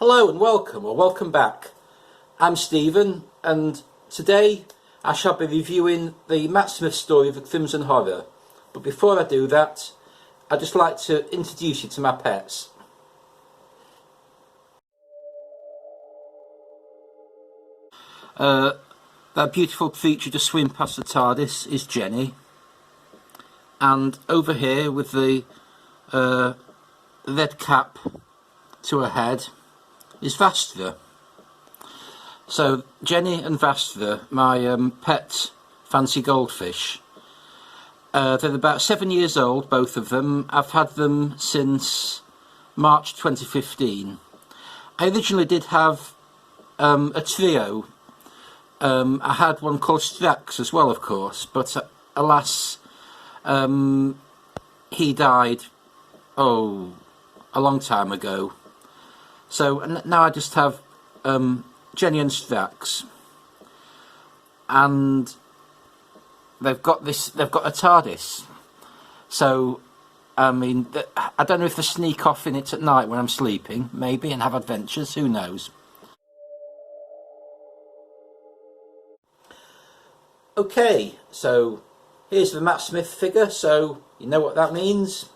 Hello and welcome, or welcome back. I'm Stephen, and today I shall be reviewing the Matt Smith story of Crimson Horror. But before I do that, I'd just like to introduce you to my pets. That beautiful creature just swimming past the TARDIS is Jenny, and over here with the red cap to her head is Vastra. So Jenny and Vastra, my pet fancy goldfish, they're about 7 years old, both of them. I've had them since March 2015. I originally did have a trio. I had one called Strax as well, of course, but alas, he died, a long time ago. So now I just have Jenny and Strax, and they've got a TARDIS. So I mean, I don't know if they sneak off in it at night when I'm sleeping, maybe, and have adventures. Who knows? Okay, so here's the Matt Smith figure, so you know what that means.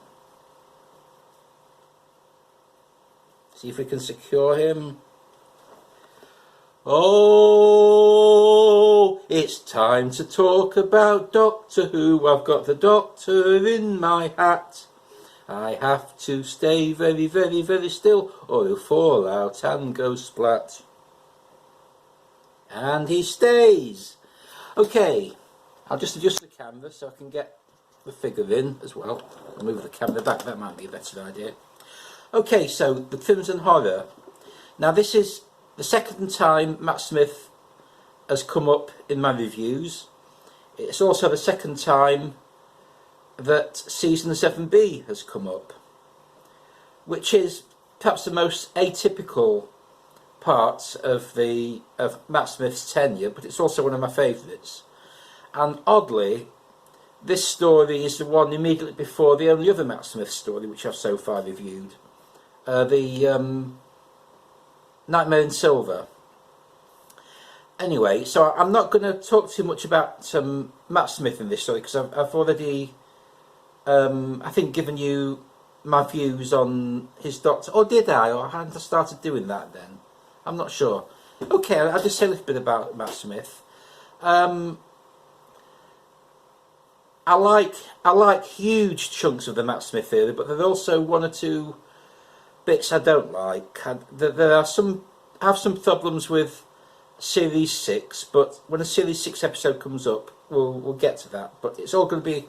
See if we can secure him. Oh, it's time to talk about Doctor Who. I've got the Doctor in my hat. I have to stay very, very, very still, or he'll fall out and go splat. And he stays. Okay, I'll just adjust the camera so I can get the figure in as well. I'll move the camera back, that might be a better idea. Okay, so the Crimson Horror. Now this is the second time Matt Smith has come up in my reviews. It's also the second time that Season 7B has come up, which is perhaps the most atypical part of Matt Smith's tenure, but it's also one of my favourites. And oddly, this story is the one immediately before the only other Matt Smith story which I've so far reviewed, the Nightmare in Silver. Anyway, so I'm not going to talk too much about Matt Smith in this story, because I've already, I think, given you my views on his Doctor. Or did I? Or hadn't I started doing that then? I'm not sure. Okay, I'll just say a little bit about Matt Smith. I like huge chunks of the Matt Smith era, but there are also one or two bits I don't like. There are I have some problems with Series 6, but when a Series 6 episode comes up, we'll get to that. But it's all going to be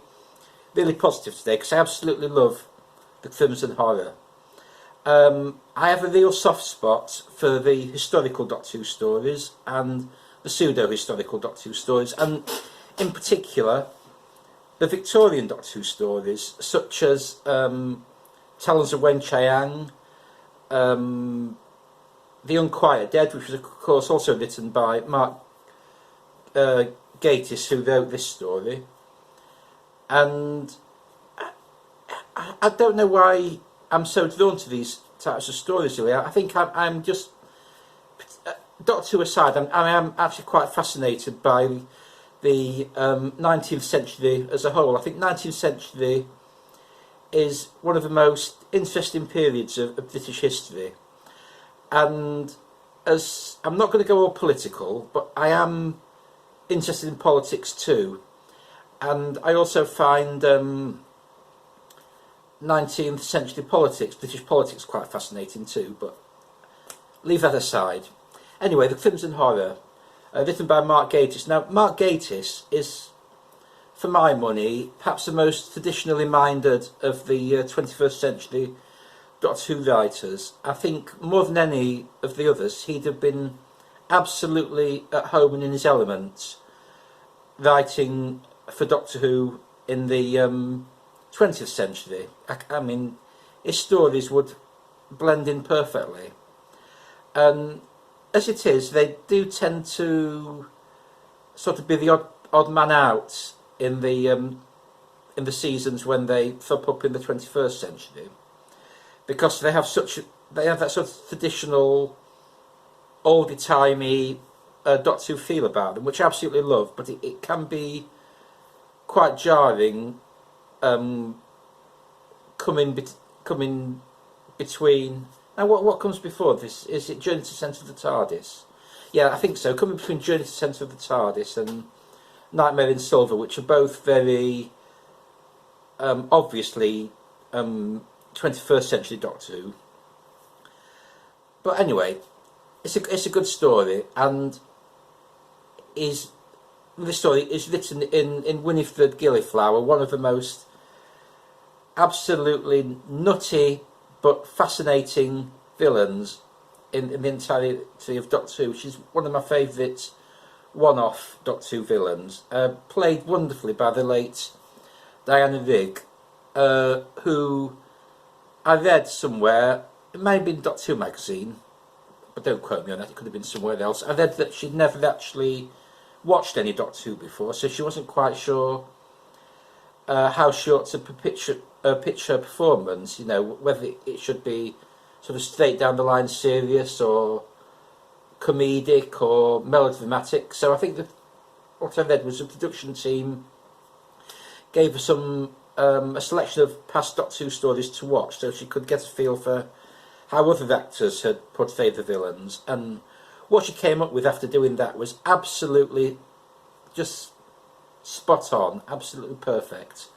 really positive today, because I absolutely love the Crimson Horror. I have a real soft spot for the historical Doctor Who stories and the pseudo-historical Doctor Who stories, and in particular the Victorian Doctor Who stories, such as Talons of Wen-Chiang, The Unquiet Dead, which was of course also written by Mark Gatiss, who wrote this story. And I don't know why I'm so drawn to these types of stories, really. I think I'm just, Doctor Who aside, I am actually quite fascinated by the 19th century as a whole. I think 19th century is one of the most interesting periods of British history. And as I'm not going to go all political, but I am interested in politics too. And I also find 19th century politics, British politics, quite fascinating too, but leave that aside. Anyway, the Crimson Horror, written by Mark Gatiss. Now, Mark Gatiss is, for my money, perhaps the most traditionally minded of the 21st century Doctor Who writers. I think more than any of the others, he'd have been absolutely at home and in his element writing for Doctor Who in the 20th century. I mean, his stories would blend in perfectly. As it is, they do tend to sort of be the odd man out in the seasons when they thump up in the 21st century, because they have such they have that sort of traditional, oldie-timey Doctor Who feel about them, which I absolutely love, but it can be quite jarring coming between. Now, what comes before this? Is it Journey to the Centre of the TARDIS? Yeah, I think so. Coming between Journey to the Centre of the TARDIS and Nightmare in Silver, which are both very obviously 21st century Doctor Who. But anyway, it's a good story, and the story is written in Winifred Gilliflower, one of the most absolutely nutty but fascinating villains in the entirety of Doctor Who. She's one of my favourite one-off Doctor Who villains, played wonderfully by the late Diana Rigg, who I read somewhere, it may have been Doctor Who magazine, but don't quote me on that, it could have been somewhere else. I read that she'd never actually watched any Doctor Who before, so she wasn't quite sure how she ought to pitch her performance, you know, whether it should be sort of straight down the line serious or comedic or melodramatic. So I think that what I read was the production team gave her a selection of past Doctor Who stories to watch, so she could get a feel for how other actors had portrayed the villains. And what she came up with after doing that was absolutely just spot on, absolutely perfect.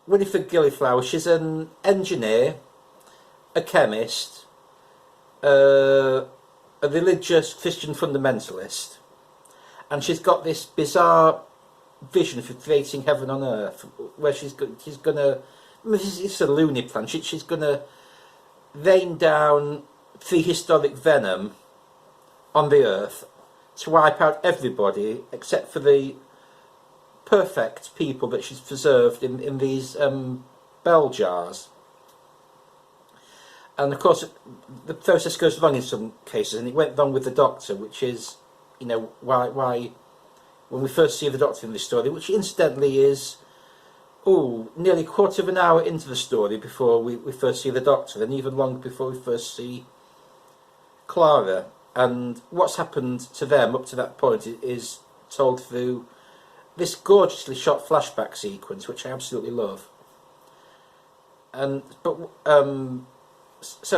Winifred Gilliflower, she's an engineer, a chemist, a religious Christian fundamentalist, and she's got this bizarre vision for creating heaven on earth, where she's gonna, this is a loony plan, she's gonna rain down prehistoric venom on the earth to wipe out everybody except for the perfect people that she's preserved in these bell jars. And of course the process goes wrong in some cases, and it went wrong with the Doctor, which is, you know, why when we first see the Doctor in this story, which incidentally is nearly a quarter of an hour into the story before we first see the Doctor, and even longer before we first see Clara. And what's happened to them up to that point is told through this gorgeously shot flashback sequence, which I absolutely love. So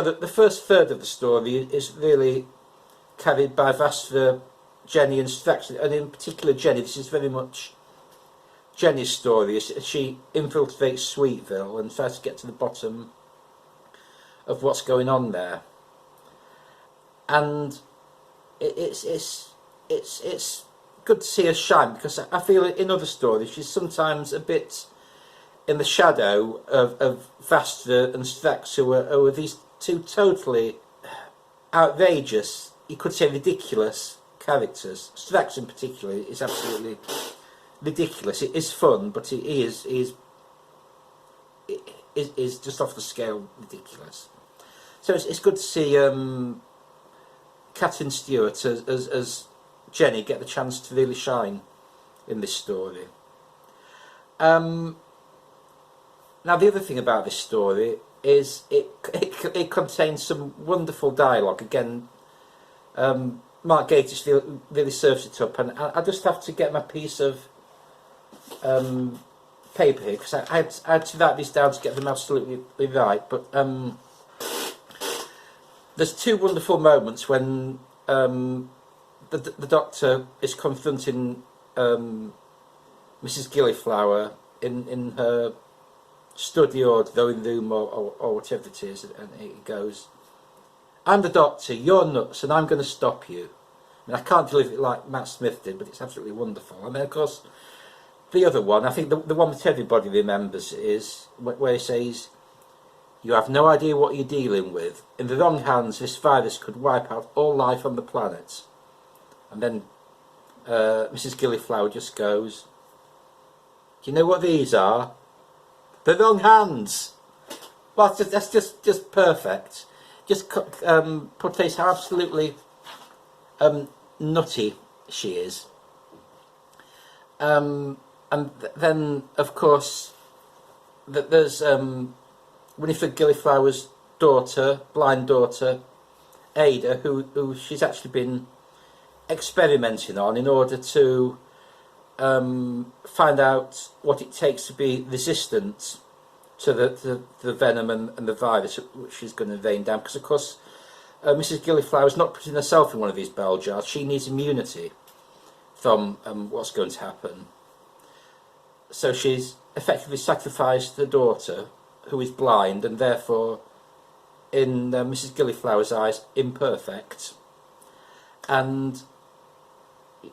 that the first third of the story is really carried by Vastra, Jenny and Strax, and in particular Jenny. This is very much Jenny's story as she infiltrates Sweetville and tries to get to the bottom of what's going on there. And it's good to see her shine, because I feel in other stories she's sometimes a bit in the shadow of Vastra and Strax, who are these two totally outrageous, you could say ridiculous characters. Strax in particular is absolutely ridiculous. It is fun, but he is just off the scale ridiculous. So it's good to see Catherine Stewart as Jenny get the chance to really shine in this story. Now the other thing about this story is it contains some wonderful dialogue. Again, Mark Gatiss really serves it up, and I just have to get my piece of paper here, because I had to write these down to get them absolutely right. But there's two wonderful moments when the Doctor is confronting Mrs. Gilliflower in her study or drawing room or whatever it is, and he goes, "I'm the Doctor, you're nuts, and I'm going to stop you." I mean, I can't deliver it like Matt Smith did, but it's absolutely wonderful. And then, of course, the other one, I think the one that everybody remembers, is where he says, "You have no idea what you're dealing with. In the wrong hands, this virus could wipe out all life on the planet." And then Mrs. Gilliflower just goes, "Do you know what these are? The wrong hands." Well, that's just perfect. Just portrays how absolutely nutty she is. And then, of course, there's Winifred Gilliflower's daughter, blind daughter, Ada, who she's actually been experimenting on in order to find out what it takes to be resistant to the venom and the virus which she's going to rain down. Because, of course, Mrs. Gilliflower is not putting herself in one of these bell jars. She needs immunity from what's going to happen. So she's effectively sacrificed her daughter, who is blind and therefore, in Mrs. Gilliflower's eyes, imperfect. And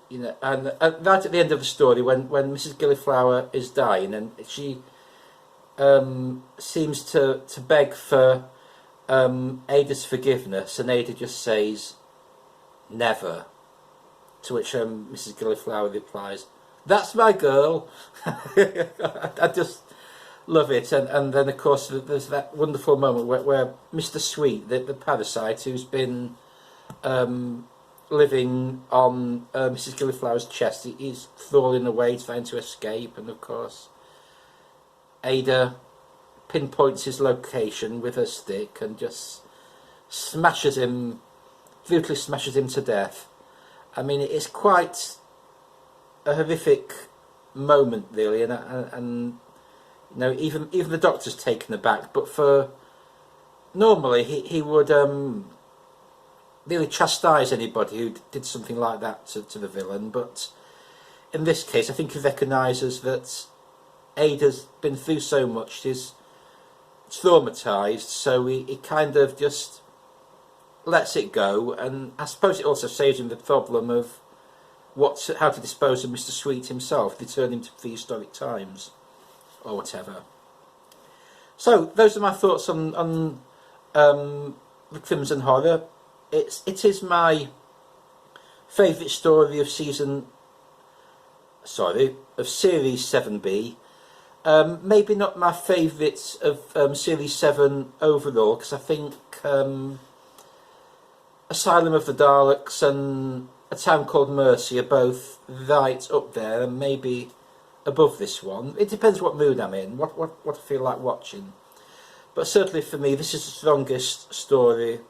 and right at the end of the story, when Mrs. Gilliflower is dying, and she seems to beg for Ada's forgiveness, and Ada just says, "Never." To which Mrs. Gilliflower replies, "That's my girl." I just love it. And then, of course, there's that wonderful moment where Mr. Sweet, the parasite, who's been living on Mrs. Gilliflower's chest, he's crawling away, trying to escape, and of course Ada pinpoints his location with her stick and just brutally smashes him to death. I mean, it's quite a horrific moment, really, and even the doctor's taken aback. But normally he would really chastise anybody who did something like that to the villain, but in this case I think he recognises that Ada's been through so much, she's traumatised, so he kind of just lets it go, and I suppose it also saves him the problem of how to dispose of Mr. Sweet himself, return him to prehistoric times or whatever. So those are my thoughts on the Crimson Horror. It is my favourite story of Series 7B. Maybe not my favourite of Series 7 overall, because I think Asylum of the Daleks and A Town Called Mercy are both right up there, and maybe above this one. It depends what mood I'm in, what I feel like watching. But certainly for me, this is the strongest story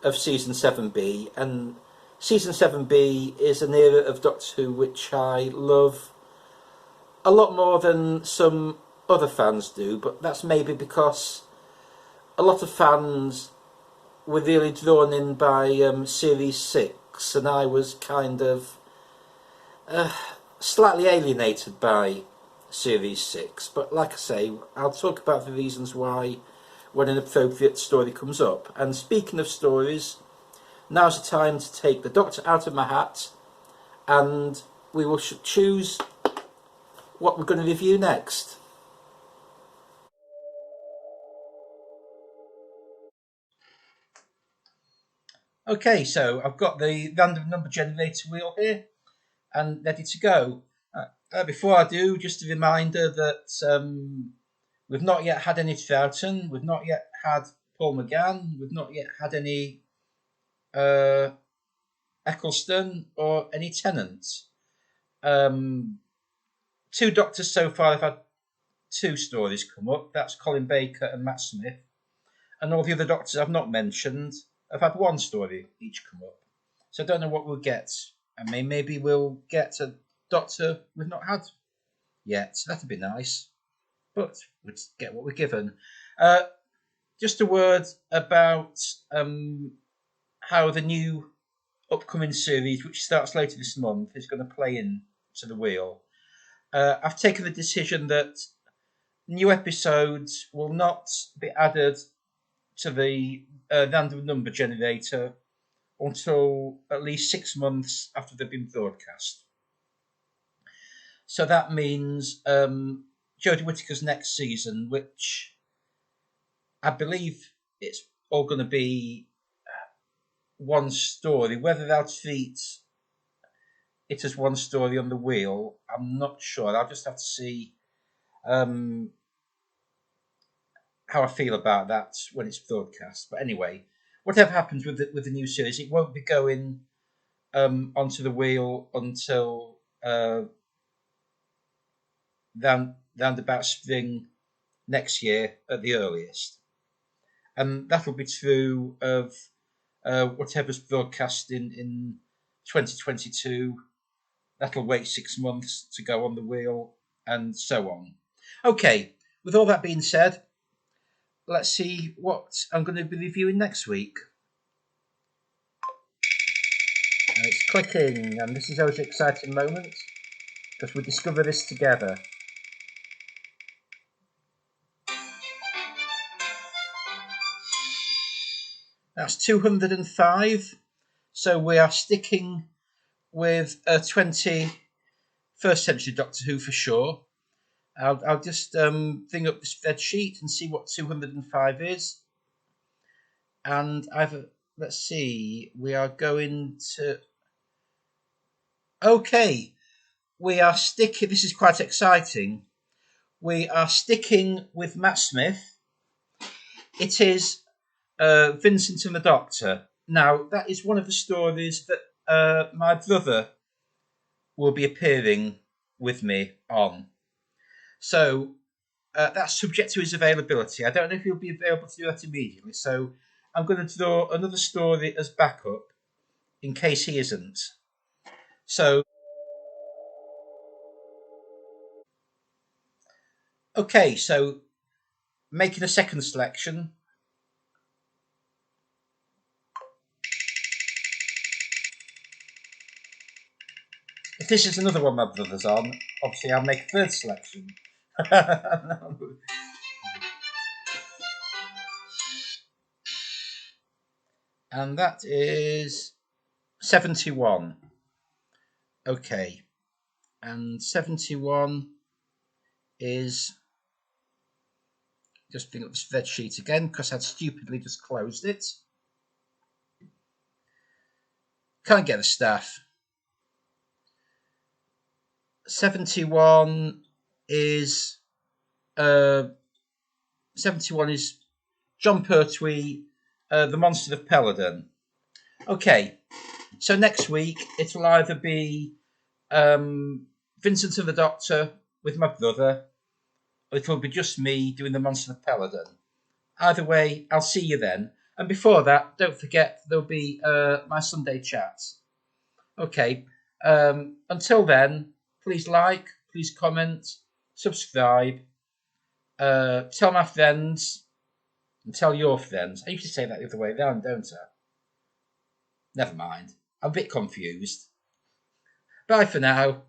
of Season 7B, and Season 7B is an era of Doctor Who which I love a lot more than some other fans do, but that's maybe because a lot of fans were really drawn in by Series 6, and I was kind of slightly alienated by Series 6, but like I say, I'll talk about the reasons why when an appropriate story comes up. And speaking of stories, now's the time to take the Doctor out of my hat, and we will choose what we're going to review next. Okay, so I've got the random number generator wheel here and ready to go. Before I do, just a reminder that we've not yet had any Troughton, we've not yet had Paul McGann, we've not yet had any Eccleston or any Tennant. 2 Doctors so far have had 2 stories come up. That's Colin Baker and Matt Smith. And all the other Doctors I've not mentioned have had 1 story each come up. So I don't know what we'll get. I mean, maybe we'll get a Doctor we've not had yet. That'd be nice. But we'll get what we're given. Just a word about how the new upcoming series, which starts later this month, is going to play in to the wheel. I've taken the decision that new episodes will not be added to the random number generator until at least 6 months after they've been broadcast. So that means Jodie Whittaker's next season, which I believe it's all going to be 1 story. Whether they'll treat it as 1 story on the wheel, I'm not sure. I'll just have to see how I feel about that when it's broadcast. But anyway, whatever happens with the new series, it won't be going onto the wheel until round about spring next year at the earliest. And that'll be true of whatever's broadcast in 2022. That'll wait 6 months to go on the wheel, and so on. Okay, with all that being said, let's see what I'm going to be reviewing next week. And it's clicking, and this is always an exciting moment because we discover this together. That's 205. So we are sticking with 21st century Doctor Who for sure. I'll just bring up the spreadsheet and see what 205 is. And let's see, we are going to. Okay, we are sticking. This is quite exciting. We are sticking with Matt Smith. It is Vincent and the Doctor. Now, that is one of the stories that my brother will be appearing with me on. So that's subject to his availability. I don't know if he'll be available to do that immediately. So I'm going to draw another story as backup in case he isn't. So, okay, so making a second selection. If this is another one my brother's on, obviously I'll make a third selection. And that is 71. Okay. And 71 is, just bring up the spreadsheet again because I'd stupidly just closed it. Can't get the staff. 71 is 71 is John Pertwee, The Monster of Peladon. Okay, so next week it'll either be Vincent and the Doctor with my brother, or it'll be just me doing The Monster of Peladon. Either way, I'll see you then. And before that, don't forget there'll be my Sunday chat. Okay, until then, please like, please comment, subscribe, tell my friends, and tell your friends. I used to say that the other way round, don't I? Never mind. I'm a bit confused. Bye for now.